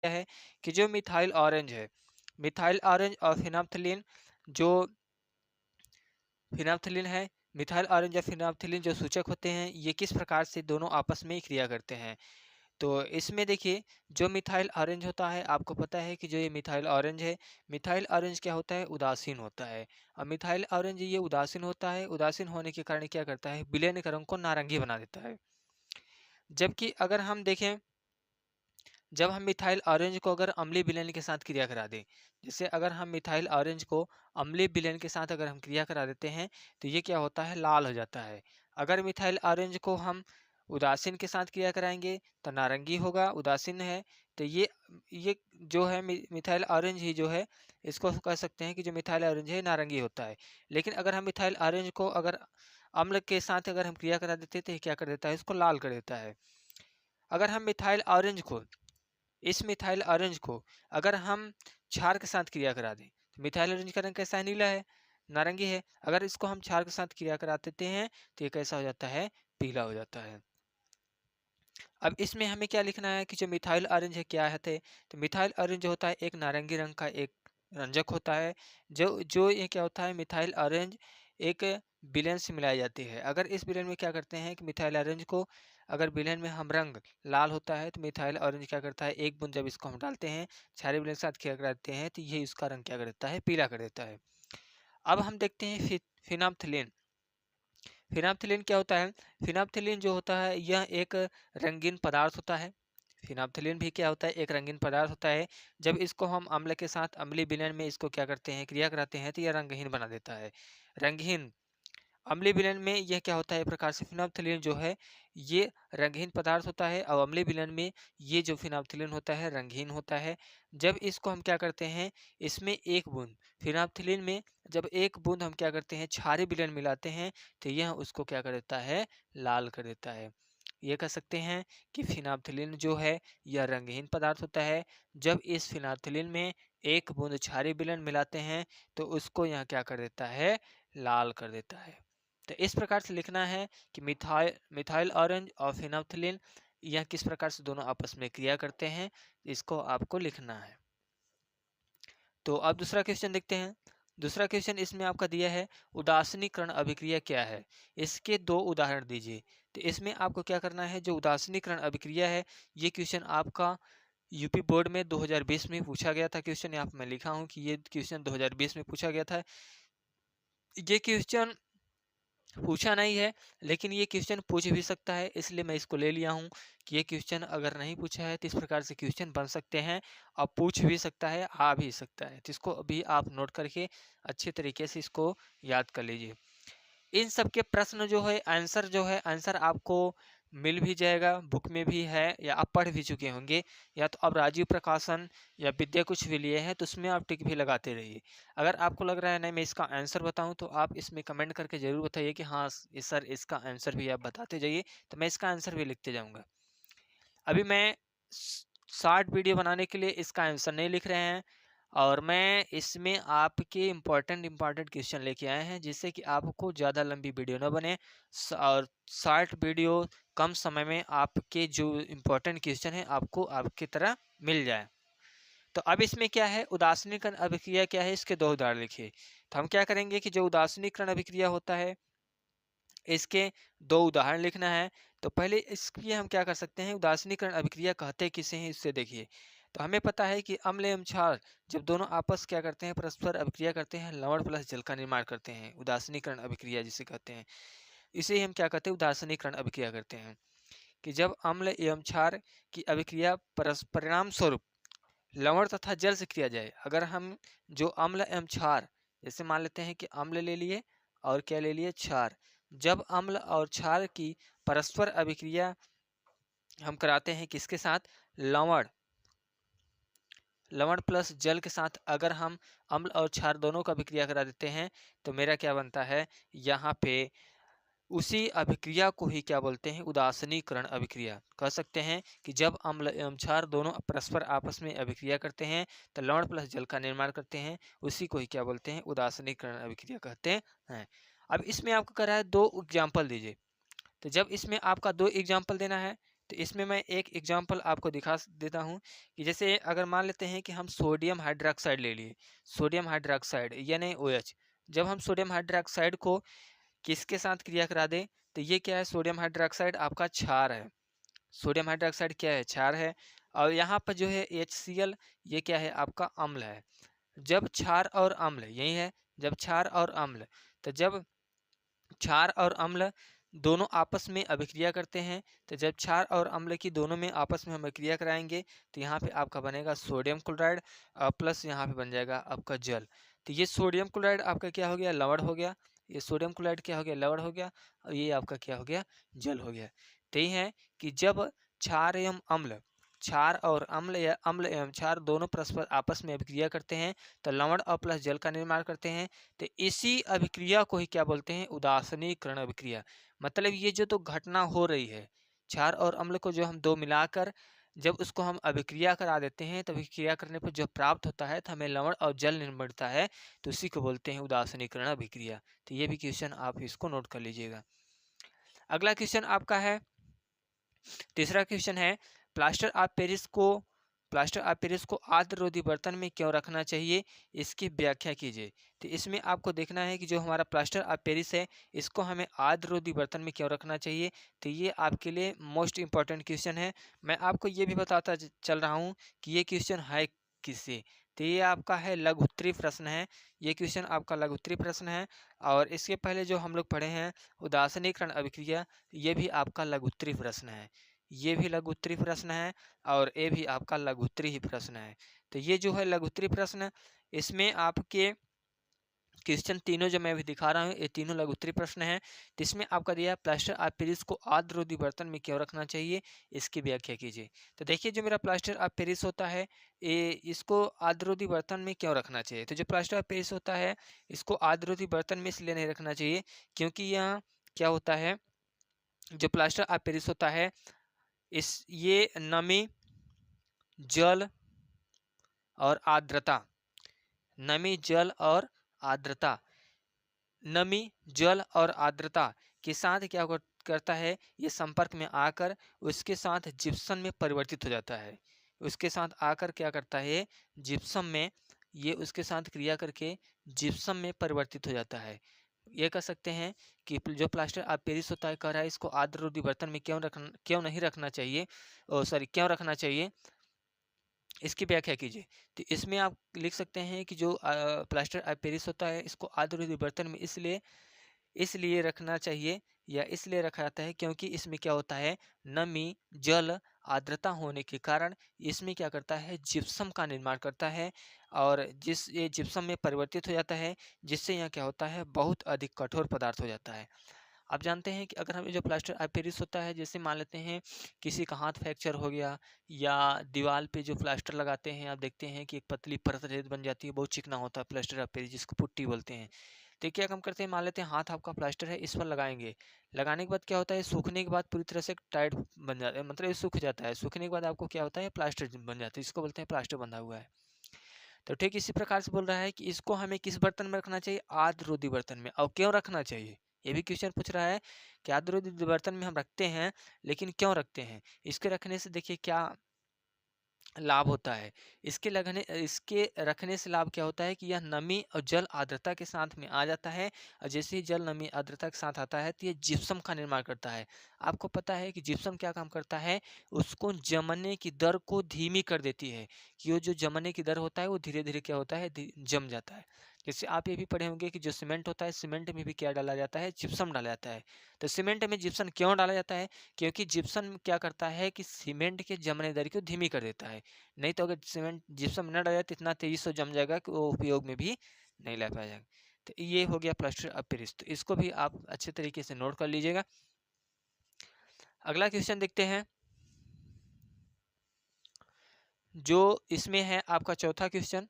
क्या है कि जो मिथाइल ऑरेंज है, मिथाइल ऑरेंज और फिनाप्थलीन है, मिथाइल ऑरेंज या फिनाप्थलीन जो सूचक होते हैं, ये किस प्रकार से दोनों आपस में क्रिया करते हैं। तो इसमें देखिए, जो मिथाइल ऑरेंज होता है, आपको पता है कि जो ये मिथाइल ऑरेंज है, मिथाइल ऑरेंज क्या होता है, उदासीन होता है। अब मिथाइल ऑरेंज ये उदासीन होता है, उदासीन होने के कारण क्या करता है, विलयन के रंग को नारंगी बना देता है। जबकि अगर हम देखें, जब हम मिथाइल ऑरेंज को अगर अम्लीय विलयन के साथ क्रिया करा दें, जैसे अगर हम मिथाइल ऑरेंज को अम्लीय विलयन के साथ अगर हम क्रिया करा देते हैं, तो ये क्या होता है, लाल हो जाता है। अगर मिथाइल ऑरेंज को हम उदासीन के साथ क्रिया कराएंगे तो नारंगी होगा, उदासीन है। तो ये जो है मिथाइल ऑरेंज ही जो है, इसको कह सकते हैं कि जो मिथाइल ऑरेंज है नारंगी होता है। लेकिन अगर हम मिथाइल ऑरेंज को अगर अम्ल के साथ अगर हम क्रिया करा देते हैं, तो ये क्या कर देता है, इसको लाल कर देता है। अगर हम मिथाइल ऑरेंज को इस मिथाइल ऑरेंज को अगर हम क्षार के साथ क्रिया करा दें, तो मिथाइल ऑरेंज का रंग कैसा है, नीला है, नारंगी है। अगर इसको हम क्षार के साथ क्रिया करा देते हैं, तो ये कैसा हो जाता है, पीला हो जाता है। अब इसमें हमें क्या लिखना है कि जो मिथाइल ऑरेंज है क्या है थे, तो मिथाइल ऑरेंज जो होता है एक नारंगी रंग का एक रंजक होता है। जो जो ये क्या होता है, मिथाइल ऑरेंज एक विलेन से मिलाई जाती है। अगर इस विलेन में क्या करते हैं कि मिथाइल ऑरेंज को अगर विलेन में हम रंग लाल होता है, तो मिथाइल ऑरेंज क्या करता है, एक बूंद जब इसको हम डालते हैं, क्षारीय विलेन के साथ क्या करते हैं, तो ये इसका रंग क्या कर देता है, पीला कर देता है। अब हम देखते हैं फिनाप्थलीन। फिनाप्थलीन क्या होता है, फिनाप्थलीन जो होता है यह एक रंगीन पदार्थ होता है। फिनाप्थलीन भी क्या होता है, एक रंगीन पदार्थ होता है। जब इसको हम अम्ल के साथ अम्लीय विलयन में इसको क्या करते हैं, क्रिया कराते हैं, तो यह रंगहीन बना देता है। रंगहीन अम्लीय विलयन में यह क्या होता है, एक प्रकार से फिनाप्थलीन जो है ये रंगहीन पदार्थ होता है, और अम्लीय विलयन में ये जो फिनाप्थलीन होता है रंगहीन होता है। जब इसको हम क्या करते हैं, इसमें एक बूंद फिनाप्थलीन में जब एक बूंद हम क्या करते हैं, क्षारीय विलयन मिलाते हैं, तो यह उसको क्या कर देता है, लाल कर देता है। ये कह सकते हैं कि फिनाप्थलीन जो है यह रंगहीन पदार्थ होता है। जब इस फिनाप्थलीन में एक बूंद क्षारीय विलयन मिलाते हैं, तो उसको यह क्या कर देता है, लाल कर देता है। तो इस प्रकार से लिखना है कि मिथाइल ऑरेंज और फिनाप्थलीन यह किस प्रकार से दोनों आपस में क्रिया करते हैं, इसको आपको लिखना है। तो अब दूसरा क्वेश्चन देखते हैं। दूसरा क्वेश्चन इसमें आपका दिया है, उदासीनीकरण अभिक्रिया क्या है, इसके दो उदाहरण दीजिए। तो इसमें आपको क्या करना है, जो उदासीनीकरण अभिक्रिया है, ये क्वेश्चन आपका यूपी बोर्ड में 2020 में पूछा गया था। क्वेश्चन यहाँ पे मैं लिखा हूँ कि ये क्वेश्चन 2020 में पूछा गया था। ये क्वेश्चन पूछा नहीं है, लेकिन ये क्वेश्चन पूछ भी सकता है, इसलिए मैं इसको ले लिया हूँ कि ये क्वेश्चन अगर नहीं पूछा है, तो इस प्रकार से क्वेश्चन बन सकते हैं और पूछ भी सकता है, आ भी सकता है। तो इसको अभी आप नोट करके अच्छे तरीके से इसको याद कर लीजिए। इन सब के प्रश्न जो है आंसर आपको मिल भी जाएगा, बुक में भी है, या आप पढ़ भी चुके होंगे, या तो आप राजीव प्रकाशन या विद्या कुछ भी लिए हैं, तो उसमें आप टिक भी लगाते रहिए। अगर आपको लग रहा है नहीं मैं इसका आंसर बताऊं, तो आप इसमें कमेंट करके ज़रूर बताइए कि हाँ सर इसका आंसर भी आप बताते जाइए, तो मैं इसका आंसर भी लिखते जाऊँगा। अभी मैं शॉर्ट वीडियो बनाने के लिए इसका आंसर नहीं लिख रहे हैं, और मैं इसमें आपके इम्पॉर्टेंट क्वेश्चन लेके आए हैं, जिससे कि आपको ज़्यादा लंबी वीडियो ना बने और शॉर्ट वीडियो कम समय में आपके जो इम्पोर्टेंट क्वेश्चन है आपको आपकी तरह मिल जाए। तो अब इसमें क्या है, उदासीनीकरण अभिक्रिया क्या है, इसके दो उदाहरण लिखिए। तो हम क्या करेंगे कि जो उदासीनीकरण अभिक्रिया होता है, इसके दो उदाहरण लिखना है। तो पहले इसके लिए हम क्या कर सकते हैं, उदासीनीकरण अभिक्रिया कहते किसे हैं, इससे देखिए। तो हमें पता है कि अम्ल एवं क्षार जब दोनों आपस क्या करते हैं, परस्पर अभिक्रिया करते हैं, लवण प्लस जल का निर्माण करते हैं, उदासीनीकरण अभिक्रिया जिसे कहते हैं। इसे ही हम क्या कहते हैं, उदासीनीकरण अभिक्रिया करते हैं। कि जब अम्ल एवं क्षार की अभिक्रिया परिणाम स्वरूप लवण तथा जल से किया जाए। अगर हम जो अम्ल एवं क्षार, जैसे मान लेते हैं कि अम्ल ले लिए और क्या ले लिए, क्षार। जब अम्ल और क्षार की परस्पर अभिक्रिया हम कराते हैं किसके साथ, लवण लवण प्लस जल के साथ, अगर हम अम्ल और क्षार दोनों का अभिक्रिया करा देते हैं, तो मेरा क्या बनता है, यहाँ पे उसी अभिक्रिया को ही क्या बोलते हैं, उदासीनीकरण अभिक्रिया कह सकते हैं। कि जब अम्ल एवं क्षार दोनों परस्पर आपस में अभिक्रिया करते हैं, तो लवण प्लस जल का निर्माण करते हैं, उसी को ही क्या बोलते हैं, उदासीनीकरण अभिक्रिया कहते हैं। अब इसमें आपको कह रहा है दो एग्जाम्पल दीजिए। तो जब इसमें आपका दो एग्जाम्पल देना है, तो इसमें मैं एक एग्जांपल आपको दिखा देता हूँ कि जैसे अगर मान लेते हैं कि हम सोडियम हाइड्रोक्साइड ले लिए, सोडियम हाइड्रोक्साइड यानी OH। जब हम सोडियम हाइड्रोक्साइड को किसके साथ क्रिया करा दें, तो ये क्या है, सोडियम हाइड्रोक्साइड आपका क्षार है। सोडियम हाइड्रोक्साइड क्या है, क्षार है। और यहाँ पर जो है HCl, ये क्या है, आपका अम्ल है। जब क्षार और अम्ल, यही है, जब क्षार और अम्ल, तो जब क्षार और अम्ल दोनों आपस में अभिक्रिया करते हैं, तो जब क्षार और अम्ल की दोनों में आपस में हम अभिक्रिया कराएंगे, तो यहाँ पे आपका बनेगा सोडियम क्लोराइड प्लस यहाँ पे बन जाएगा आपका जल। तो ये सोडियम क्लोराइड आपका क्या हो गया, लवण हो गया। ये सोडियम क्लोराइड क्या हो गया, लवण हो गया। और ये आपका क्या हो गया, जल हो गया। तो ये है कि जब क्षार एवं अम्ल, क्षार और अम्ल या अम्ल एवं क्षार दोनों परस्पर आपस में अभिक्रिया करते हैं, तो लवण और प्लस जल का निर्माण करते हैं। तो इसी अभिक्रिया को ही क्या बोलते हैं, उदासीनीकरण अभिक्रिया। मतलब ये जो तो घटना हो रही है, क्षार और अम्ल को जो हम दो मिलाकर जब उसको हम अभिक्रिया करा देते हैं, तो अभिक्रिया करने पर जो प्राप्त होता है, तो हमें लवण और जल निर्मितता है, तो उसी को बोलते हैं उदासीनीकरण अभिक्रिया। तो ये भी क्वेश्चन आप इसको नोट कर लीजिएगा। अगला क्वेश्चन आपका है, तीसरा क्वेश्चन है, प्लास्टर ऑफ पेरिस को प्लास्टर ऑफ पेरिस को आर्द्ररोधी बर्तन में क्यों रखना चाहिए, इसकी व्याख्या कीजिए। तो इसमें आपको देखना है कि जो हमारा प्लास्टर ऑफ पेरिस है, इसको हमें आर्द्ररोधी बर्तन में क्यों रखना चाहिए। तो ये आपके लिए मोस्ट इंपॉर्टेंट क्वेश्चन है। मैं आपको ये भी बताता चल रहा हूँ कि ये क्वेश्चन है किससे। तो ये आपका है लघु उत्तरीय प्रश्न है। ये क्वेश्चन आपका लघु उत्तरीय प्रश्न है। और इसके पहले जो हम लोग पढ़े हैं उदासीनीकरण अभिक्रिया, ये भी आपका लघु उत्तरीय प्रश्न है। ये भी लघु उत्तरीय प्रश्न है और ये भी आपका लघु उत्तरीय ही प्रश्न है। तो ये जो है लघु उत्तरीय प्रश्न, इसमें आपके क्वेश्चन तीनों जो मैं अभी दिखा रहा हूँ, ये तीनों लघु उत्तरीय प्रश्न हैं। तो इसमें आपका दिया है प्लास्टर ऑफ पेरिस को आर्द्ररोधी बर्तन में क्यों रखना चाहिए, इसकी व्याख्या कीजिए। तो देखिए जो मेरा प्लास्टर ऑफ पेरिस होता है, ये इसको आर्द्ररोधी बर्तन में क्यों रखना चाहिए। तो जो प्लास्टर ऑफ पेरिस होता है, इसको आर्द्ररोधी बर्तन में इसलिए नहीं रखना चाहिए क्योंकि यहाँ क्या होता है, जो प्लास्टर ऑफ पेरिस होता है, ये नमी, जल और आर्द्रता, नमी, जल और आर्द्रता, नमी, जल और आर्द्रता के साथ क्या करता है, ये संपर्क में आकर उसके साथ जिप्सम में परिवर्तित हो जाता है। उसके साथ आकर क्या करता है, जिप्सम में, ये उसके साथ क्रिया करके जिप्सम में परिवर्तित हो जाता है। ये कह सकते हैं कि जो प्लास्टर ऑफ पेरिस होता है, कह रहा है इसको आर्द्ररोधी बर्तन में क्यों नहीं रखना चाहिए, क्यों रखना चाहिए, इसकी व्याख्या कीजिए। तो इसमें आप लिख सकते हैं कि जो प्लास्टर ऑफ पेरिस होता है, इसको आर्द्ररोधी बर्तन में इसलिए इसलिए रखना चाहिए या इसलिए रखा जाता है क्योंकि इसमें क्या होता है, नमी, जल, आर्द्रता होने के कारण इसमें क्या करता है, जिप्सम का निर्माण करता है। और ये जिप्सम में परिवर्तित हो जाता है, जिससे यहाँ क्या होता है, बहुत अधिक कठोर पदार्थ हो जाता है। आप जानते हैं कि अगर हमें जो प्लास्टर ऑफ पेरिस होता है, जैसे मान लेते हैं किसी का हाथ फ्रैक्चर हो गया, या दीवार पे जो प्लास्टर लगाते हैं, आप देखते हैं कि एक पतली परत रेत बन जाती है, बहुत चिकना होता है प्लास्टर ऑफ पेरिस, जिसको पुट्टी बोलते हैं। तो क्या काम करते हैं, मान लेते हैं हाथ आपका प्लास्टर है, इस पर लगाएंगे। लगाने के बाद क्या होता है, सूखने के बाद पूरी तरह से टाइट बन जाता है, मतलब ये सूख जाता है। सूखने के बाद आपको क्या होता है, प्लास्टर बन जाता है, इसको बोलते हैं प्लास्टर बंधा हुआ है। तो ठीक इसी प्रकार से बोल रहा है कि इसको हमें किस बर्तन में रखना चाहिए, आर्द्ररोधी बर्तन में। और क्यों रखना चाहिए, ये भी क्वेश्चन पूछ रहा है कि आर्द्ररोधी बर्तन में हम रखते हैं, लेकिन क्यों रखते हैं। इसके रखने से देखिए क्या लाभ होता है। इसके रखने से लाभ क्या होता है कि यह नमी और जल आर्द्रता के साथ में आ जाता है। और जैसे ही जल, नमी, आर्द्रता के साथ आता है, तो ये जिप्सम का निर्माण करता है। आपको पता है कि जिप्सम क्या काम करता है, उसको जमने की दर को धीमी कर देती है। कि वो जो जमने की दर होता है, वो धीरे धीरे क्या होता है, जम जाता है। जैसे आप ये भी पढ़े होंगे कि जो सीमेंट होता है, सीमेंट में भी क्या डाला जाता है, जिप्सम डाला जाता है। तो सीमेंट में जिप्सम क्यों डाला जाता है, क्योंकि जिप्सम क्या करता है कि सीमेंट के जमने दर को धीमी कर देता है। नहीं तो अगर सीमेंट जिप्सम न डाला तो इतना तेजी से जम जाएगा कि वो उपयोग में भी नहीं ला पाया जाएगा। तो ये हो गया प्लास्टर ऑफ पेरिस। तो इसको भी आप अच्छे तरीके से नोट कर लीजिएगा। अगला क्वेश्चन देखते हैं, जो इसमें है आपका चौथा क्वेश्चन।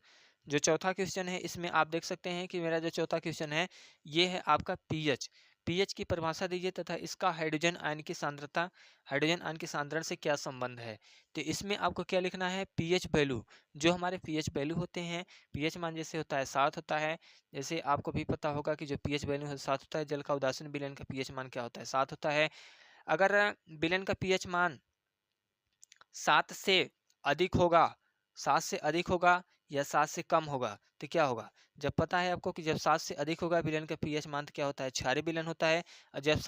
जो चौथा क्वेश्चन है, इसमें आप देख सकते हैं कि मेरा जो चौथा क्वेश्चन है, ये है आपका पीएच। पीएच की परिभाषा दीजिए तथा इसका हाइड्रोजन आयन की सांद्रता, हाइड्रोजन आयन के सांद्रण से क्या संबंध है। तो इसमें आपको क्या लिखना है, पीएच वैल्यू, जो हमारे पीएच वैल्यू होते हैं, पीएच मान जैसे होता है 7 होता है। जैसे आपको भी पता होगा कि जो पीएच वैल्यू 7 होता है, जल का उदासीन विलयन का पीएच मान क्या होता है, 7 होता है। अगर विलयन का पीएच मान 7 से अधिक होगा, 7 से अधिक होगा या 7 से कम होगा, तो क्या होगा? जब पता है आपको कि जब 7 से अधिक होगा विलयन का पीएच मान क्या होता है? क्षारीय विलयन होता है। और जब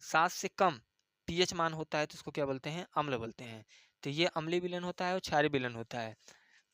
7 से कम पीएच मान होता है तो उसको क्या बोलते हैं? अम्ल बोलते हैं। तो ये अम्लीय विलयन होता है और क्षारीय विलयन होता है।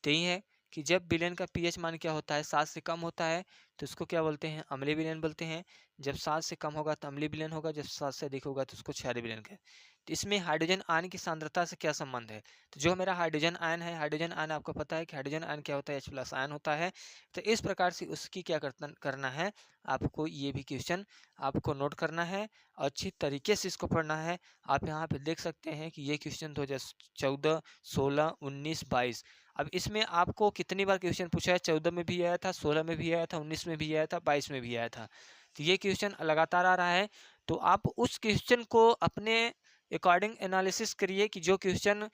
तो यही है कि जब विलयन का पीएच मान क्या होता है? 7 से कम होता है तो उसको क्या बोलते हैं? अम्लीय विलयन बोलते हैं। जब 7 से कम होगा तो अम्लीय विलयन होगा, जब 7 से अधिक होगा तो उसको क्षारीय विलयन कहते हैं। तो इसमें हाइड्रोजन आयन की सांद्रता से क्या संबंध है? तो जो मेरा हाइड्रोजन आयन है, हाइड्रोजन आयन आपको पता है कि हाइड्रोजन आयन क्या होता है? H+ आयन होता है। तो इस प्रकार से उसकी क्या करना है आपको, ये भी क्वेश्चन आपको नोट करना है और अच्छी तरीके से इसको पढ़ना है। आप यहाँ पे देख सकते हैं कि ये क्वेश्चन 2014, 16, 19, 22। अब इसमें आपको कितनी बार क्वेश्चन पूछा है? 14 में भी आया था, 16 में भी आया था, 19 में भी आया था, 22 में भी आया था। तो ये क्वेश्चन लगातार आ रहा है। तो आप उस क्वेश्चन को अपने अकॉर्डिंग एनालिसिस करिए कि जो क्वेश्चन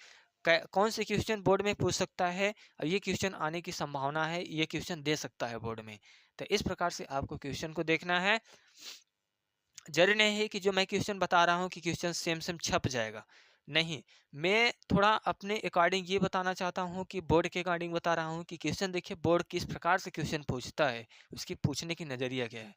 कौन से क्वेश्चन बोर्ड में पूछ सकता है और ये क्वेश्चन आने की संभावना है, ये क्वेश्चन दे सकता है बोर्ड में। तो इस प्रकार से आपको क्वेश्चन को देखना है। जरूरी नहीं है कि जो मैं क्वेश्चन बता रहा हूँ कि क्वेश्चन सेम सेम छप जाएगा, नहीं। मैं थोड़ा अपने अकॉर्डिंग ये बताना चाहता हूँ कि बोर्ड के अकॉर्डिंग बता रहा हूँ कि क्वेश्चन देखिए बोर्ड किस प्रकार से क्वेश्चन पूछता है, उसकी पूछने की नज़रिया क्या है।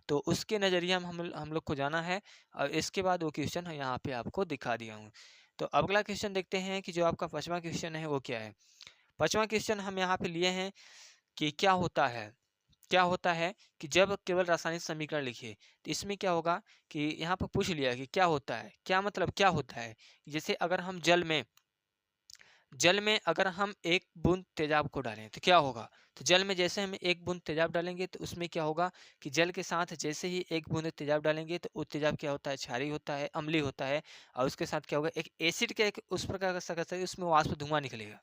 तो उसके नज़रिया में हम लोग को जाना है और इसके बाद वो क्वेश्चन यहाँ पे आपको दिखा दिया हूँ। तो अगला क्वेश्चन देखते हैं कि जो आपका 5वां क्वेश्चन है वो क्या है। 5वां क्वेश्चन हम यहाँ पे लिए हैं कि क्या होता है कि जब केवल रासायनिक समीकरण लिखिए। तो इसमें क्या होगा कि यहाँ पर पूछ लिया कि क्या होता है, क्या मतलब क्या होता है। जैसे अगर हम जल में अगर हम एक बूंद तेजाब को डालें तो क्या होगा। तो जल में जैसे हम एक बूंद तेजाब डालेंगे तो उसमें क्या होगा कि जल के साथ जैसे ही एक बूंद तेजाब डालेंगे तो वो तेजाब क्या होता है? क्षारीय होता है, अम्लीय होता है। और उसके साथ क्या होगा? एक एसिड का एक उस प्रकार का सकता है, उसमें वाष्प धुआं निकलेगा।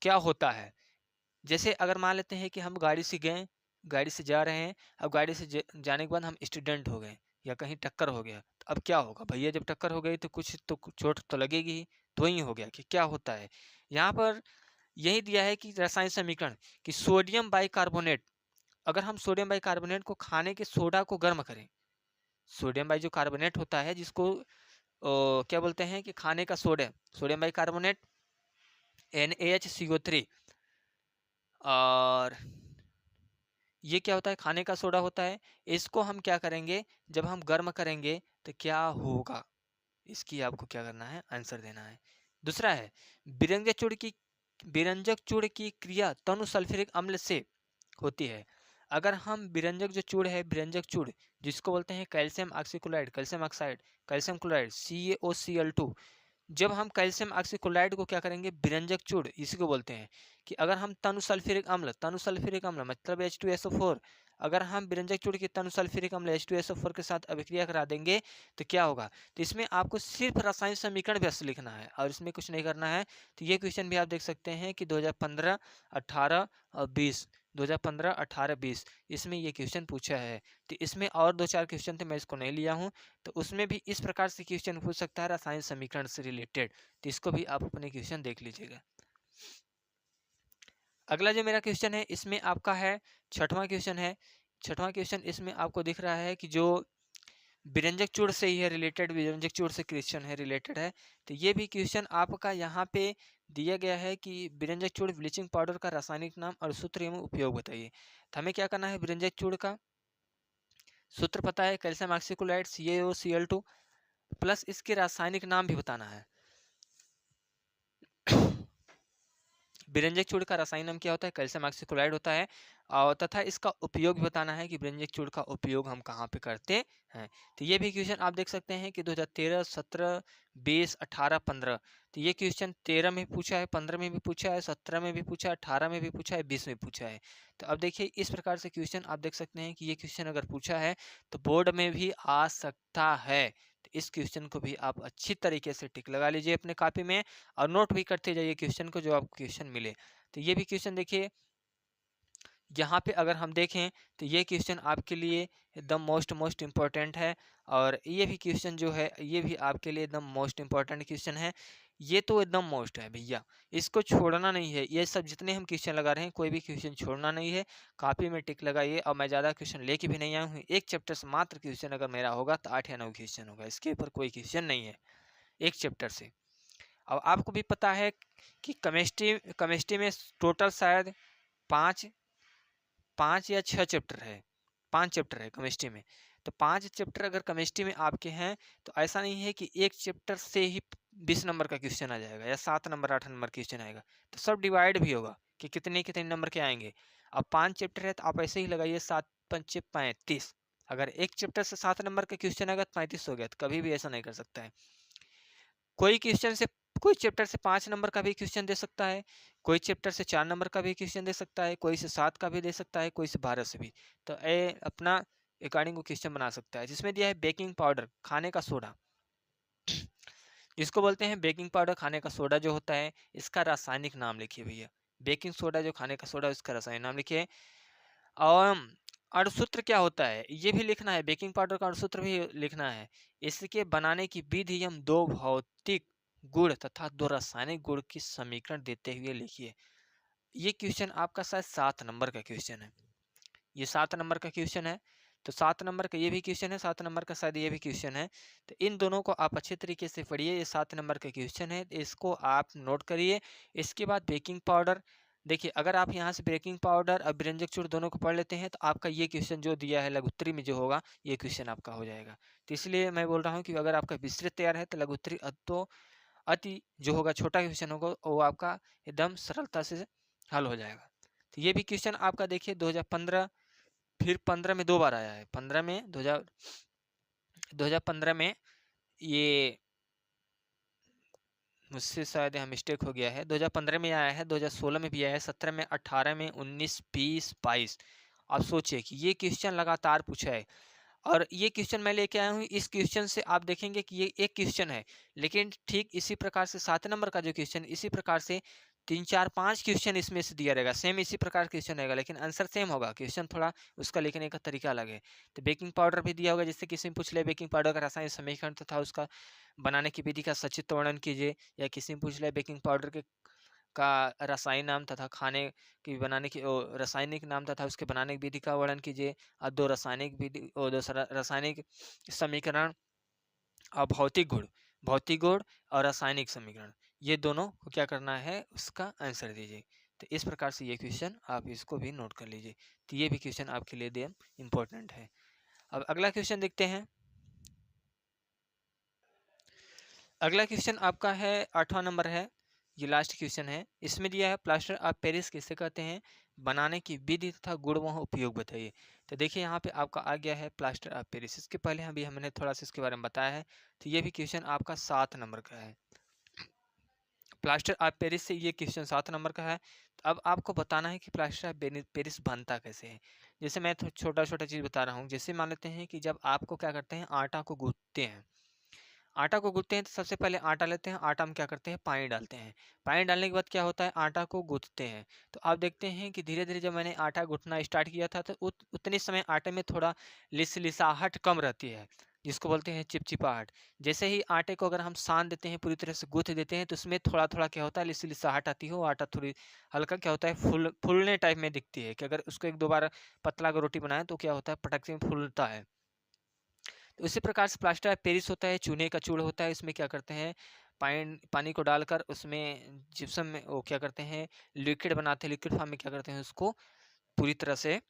क्या होता है? जैसे अगर मान लेते हैं कि हम गाड़ी से गए, गाड़ी से जा रहे हैं। अब गाड़ी से जाने के बाद हम एक्सीडेंट हो गए या कहीं टक्कर हो गया, तो अब क्या होगा भैया? जब टक्कर हो गई तो कुछ तो चोट तो लगेगी ही। तो वही हो गया कि क्या होता है। यहाँ पर यही दिया है कि रासायनिक समीकरण कि सोडियम बाइकार्बोनेट, अगर हम सोडियम बाइकार्बोनेट को खाने के सोडा को गर्म करें, सोडियम बाई जो कार्बोनेट होता है जिसको क्या बोलते हैं कि खाने का सोडा, सोडियम बाइकार्बोनेट NaHCO3। और ये क्या होता है? खाने का सोडा होता है। इसको हम क्या करेंगे? जब हम गर्म करेंगे तो क्या होगा, इसकी आपको क्या करना है? आंसर देना है। दूसरा है विरंजक चूड़ की क्रिया तनु सल्फ्यूरिक अम्ल से होती है। अगर हम विरंजक जो चूड़ है, विरंजक चूड़ जिसको बोलते हैं calcium oxychloride, calcium oxide, calcium chloride CaOCl2, जब हम कैल्शियम ऑक्सीक्लोराइड को क्या करेंगे? विरंजक चूड़ इसी को बोलते हैं कि अगर हम तनु सल्फ्यूरिक अम्ल मतलब H2SO4, अगर हम विरंजक चूड़ की तनु सल्फ्यूरिक अम्ल H2SO4 के साथ अभिक्रिया करा देंगे तो क्या होगा। तो इसमें आपको सिर्फ रासायनिक समीकरण बस लिखना है और इसमें कुछ नहीं करना है। तो ये क्वेश्चन भी आप देख सकते हैं कि 2015, 18 और 20, 2015, 18, 20 इसमें ये क्वेश्चन पूछा है। तो इसमें और 2-4 क्वेश्चन थे, मैं इसको नहीं लिया हूँ। तो उसमें भी इस प्रकार से क्वेश्चन पूछ सकता है रासायनिक समीकरण से रिलेटेड। तो इसको भी आप अपने क्वेश्चन देख लीजिएगा। अगला जो मेरा क्वेश्चन है इसमें आपका है 6वां क्वेश्चन है। 6वां क्वेश्चन इसमें आपको दिख रहा है कि जो विरंजक चूड़ से ही है रिलेटेड, विरंजक चूड़ से क्वेश्चन है रिलेटेड है। तो ये भी क्वेश्चन आपका यहाँ पे दिया गया है कि विरंजक चूड़ ब्लीचिंग पाउडर का रासायनिक नाम और सूत्र एवं उपयोग बताइए। तो हमें क्या करना है? विरंजक चूड़ का सूत्र पता है, कैल्शियम ऑक्सीक्लोराइड CaOCl2, प्लस इसके रासायनिक नाम भी बताना है। विरंजक चूड़ का रासायनिक नाम क्या होता है? कैल्शियम ऑक्सीक्लोराइड होता है। और तथा इसका उपयोग भी बताना है कि विरंजक चूड़ का उपयोग हम कहाँ पे करते हैं। तो ये भी क्वेश्चन आप देख सकते हैं कि 2013, 17, 20, 18, 15। तो ये क्वेश्चन 13 में पूछा है, 15 में भी पूछा है, 17 में भी पूछा है, 18 में भी पूछा है, 20 में पूछा है। तो अब देखिए इस प्रकार से क्वेश्चन आप देख सकते हैं कि ये क्वेश्चन अगर पूछा है तो बोर्ड में भी आ सकता है। तो इस क्वेश्चन को भी आप अच्छी तरीके से टिक लगा लीजिए अपने कॉपी में और नोट भी करते जाइए क्वेश्चन को जो आपको क्वेश्चन मिले। तो ये भी क्वेश्चन देखिए, यहाँ पे अगर हम देखें तो ये क्वेश्चन आपके लिए एकदम मोस्ट इम्पॉर्टेंट है। और ये भी क्वेश्चन जो है ये भी आपके लिए एकदम मोस्ट इम्पॉर्टेंट क्वेश्चन है। ये तो एकदम मोस्ट है भैया, इसको छोड़ना नहीं है। ये सब जितने हम क्वेश्चन लगा रहे हैं कोई भी क्वेश्चन छोड़ना नहीं है, कॉपी में टिक लगाइए। और मैं ज़्यादा क्वेश्चन लेके भी नहीं आया हूँ, एक चैप्टर से मात्र क्वेश्चन अगर मेरा होगा तो 8 या 9 क्वेश्चन होगा, इसके ऊपर कोई क्वेश्चन नहीं है एक चैप्टर से। अब आपको भी पता है कि केमिस्ट्री में टोटल शायद 5 या 6 चैप्टर है, 5 चैप्टर है केमिस्ट्री में। तो 5 चैप्टर अगर केमिस्ट्री में आपके हैं तो ऐसा नहीं है कि एक चैप्टर से ही 20 नंबर का क्वेश्चन आ जाएगा या 7 नंबर 8 नंबर क्वेश्चन आएगा। तो सब डिवाइड भी होगा कि कितने कितने नंबर के आएंगे। अब 5 चैप्टर है तो आप ऐसे ही लगाइए, 7 पंचे 35। अगर एक चैप्टर से 7 नंबर का क्वेश्चन आएगा तो 35 हो गया। तो कभी भी ऐसा नहीं कर सकता है। कोई क्वेश्चन से कोई चैप्टर से 5 नंबर का भी क्वेश्चन दे सकता है, कोई चैप्टर से 4 नंबर का भी क्वेश्चन दे सकता है, कोई से 7 का भी दे सकता है, कोई से 12 से भी। तो ये अपना अकॉर्डिंग को क्वेश्चन बना सकता है। जिसमें दिया है बेकिंग पाउडर, खाने का सोडा, जिसको बोलते हैं बेकिंग पाउडर, खाने का सोडा जो होता है, इसका रासायनिक नाम लिखिए भैया। बेकिंग सोडा जो खाने का सोडा है उसका रासायनिक नाम लिखिए। और अणुसूत्र क्या होता है ये भी लिखना है, बेकिंग पाउडर का अणुसूत्र भी लिखना है। इसके बनाने की विधि हम 2 भौतिक गुण तथा 2 रासायनिक गुण की समीकरण देते हुए लिखिए। ये क्वेश्चन आपका शायद 7 नंबर का क्वेश्चन है। ये 7 नंबर का क्वेश्चन है। तो 7 नंबर का ये भी क्वेश्चन है, 7 नंबर का शायद ये भी क्वेश्चन है। तो इन दोनों को आप अच्छे तरीके से पढ़िए। ये 7 नंबर का क्वेश्चन है, इसको आप नोट करिए। इसके बाद बेकिंग पाउडर, देखिए अगर आप यहाँ से बेकिंग पाउडर और व्यंजक चूर्ण दोनों को पढ़ लेते हैं तो आपका ये क्वेश्चन जो दिया है लघुत्तरी में जो होगा ये क्वेश्चन आपका हो जाएगा। तो इसलिए मैं बोल रहा हूँ कि अगर आपका विस्तृत तैयार है तो लघुत्तरी तो अति जो होगा छोटा क्वेश्चन होगा वो आपका एकदम सरलता से हल हो जाएगा। तो ये भी क्वेश्चन आपका देखिए 2015, फिर 15 में 2 बार आया है। 15 में 2015 में ये मुझसे शायद यहाँ मिस्टेक हो गया है। 2015 में आया है, 2016 में भी आया है, 17 में, 18 में, 19, 20, 22। आप सोचिए कि ये क्वेश्चन लगातार पूछा है। और ये क्वेश्चन मैं लेके आया हूँ। इस क्वेश्चन से आप देखेंगे कि ये एक क्वेश्चन है, लेकिन ठीक इसी प्रकार से 7 नंबर का जो क्वेश्चन इसी प्रकार से 3, 4, 5 क्वेश्चन इसमें से दिया रहेगा। सेम इसी प्रकार क्वेश्चन रहेगा, लेकिन आंसर सेम होगा, क्वेश्चन थोड़ा उसका लिखने का तरीका अलग है। तो बेकिंग पाउडर भी दिया होगा, जिससे किसी ने पूछ ले बेकिंग पाउडर का रासायनिक समीकरण तथा उसका बनाने की विधि का सचित्र वर्णन कीजिए। या किसी ने पूछ लिया बेकिंग पाउडर के का रासायनिक नाम तथा खाने की बनाने की रासायनिक नाम तथा उसके बनाने की विधि का वर्णन कीजिए। और 2 रासायनिक विधि और 2 रासायनिक समीकरण और भौतिक गुण और रासायनिक समीकरण, ये दोनों को क्या करना है उसका आंसर दीजिए। तो इस प्रकार से ये क्वेश्चन आप इसको भी नोट कर लीजिए। तो ये भी क्वेश्चन आपके लिए दे इम्पोर्टेंट है। अब अगला क्वेश्चन देखते हैं। अगला क्वेश्चन आपका है 8वां नंबर है, ये लास्ट क्वेश्चन है। इसमें दिया है प्लास्टर ऑफ पेरिस किसे कहते हैं, बनाने की विधि तथा गुण व उपयोग बताइए। तो देखिए यहाँ पे आपका आ गया है प्लास्टर ऑफ पेरिस। इसके पहले अभी हमने थोड़ा सा इसके बारे में बताया है। तो ये भी क्वेश्चन आपका 7 नंबर का है। प्लास्टर ऑफ पेरिस से ये क्वेश्चन 7 नंबर का है। तो अब आपको बताना है कि प्लास्टर ऑफ पेरिस बनता कैसे है। जैसे मैं छोटा छोटा चीज़ बता रहा हूँ। जैसे मान लेते हैं कि जब आपको क्या करते हैं, आटा को गूंथते हैं। आटा को गूंथते हैं तो सबसे पहले आटा लेते हैं, आटा में क्या करते हैं, पानी डालते हैं। पानी डालने के बाद क्या होता है, आटा को गूंथते हैं। तो आप देखते हैं कि धीरे धीरे जब मैंने आटा गूंथना स्टार्ट किया था तो उतने समय आटे में थोड़ा लिसाहट कम रहती है, जिसको बोलते हैं चिपचिपाहट। जैसे ही आटे को अगर हम सान देते हैं, पूरी तरह से गूंथ देते हैं, तो उसमें थोड़ा थोड़ा क्या होता है, लिसाहट आती है। वो आटा थोड़ी हल्का क्या होता है, फूलने टाइप में दिखती है कि अगर उसको 1-2 बार पतला अगर रोटी बनाए तो क्या होता है, पटक से फूलता है। तो इसी प्रकार से प्लास्टर ऑफ पेरिस होता है, चूने का चूड़ होता है। इसमें क्या करते हैं, पानी को डालकर उसमें जिप्सम में वो क्या करते हैं, लिक्विड बनाते हैं। लिक्विड फॉर्म में क्या करते हैं, उसको पूरी तरह से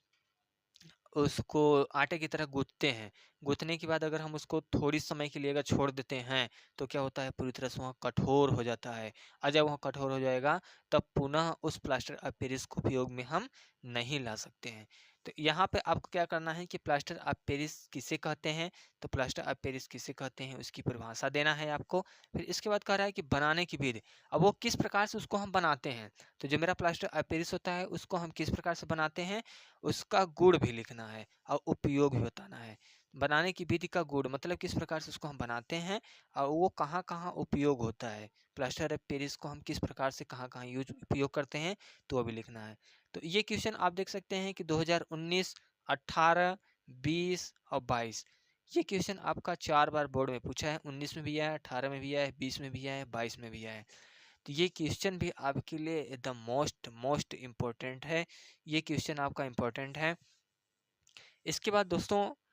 उसको आटे की तरह गूंथते हैं। गूंथने के बाद अगर हम उसको थोड़ी समय के लिए अगर छोड़ देते हैं तो क्या होता है, पूरी तरह से वहाँ कठोर हो जाता है। और जब वहाँ कठोर हो जाएगा तब पुनः उस प्लास्टर ऑफ पेरिस को उपयोग में हम नहीं ला सकते हैं। तो यहाँ पे आपको क्या करना है कि प्लास्टर ऑफ पेरिस किसे कहते हैं, तो प्लास्टर ऑफ पेरिस किसे कहते हैं उसकी परिभाषा देना है आपको। फिर इसके बाद कह रहा है कि बनाने की विधि, अब वो किस प्रकार से उसको हम बनाते हैं। तो जो मेरा प्लास्टर ऑफ पेरिस होता है उसको हम किस प्रकार से बनाते हैं, उसका गुण भी लिखना है और उपयोग भी बताना है। बनाने की विधि का गुण मतलब किस प्रकार से उसको हम बनाते हैं और वो कहाँ कहाँ उपयोग होता है। प्लास्टर ऑफ पेरिस को हम किस प्रकार से कहाँ कहाँ उपयोग करते हैं तो वो भी लिखना है। तो ये क्वेश्चन आप देख सकते हैं कि 2019, 18, 20 और 22 ये क्वेश्चन आपका 4 बार बोर्ड में पूछा है। 19 में भी आया है, 18 में भी आया है, 20 में भी आया है, 22 में भी आया है। तो ये क्वेश्चन भी आपके लिए द मोस्ट इम्पोर्टेंट है। ये क्वेश्चन आपका इम्पोर्टेंट है। इसके बाद दोस्तों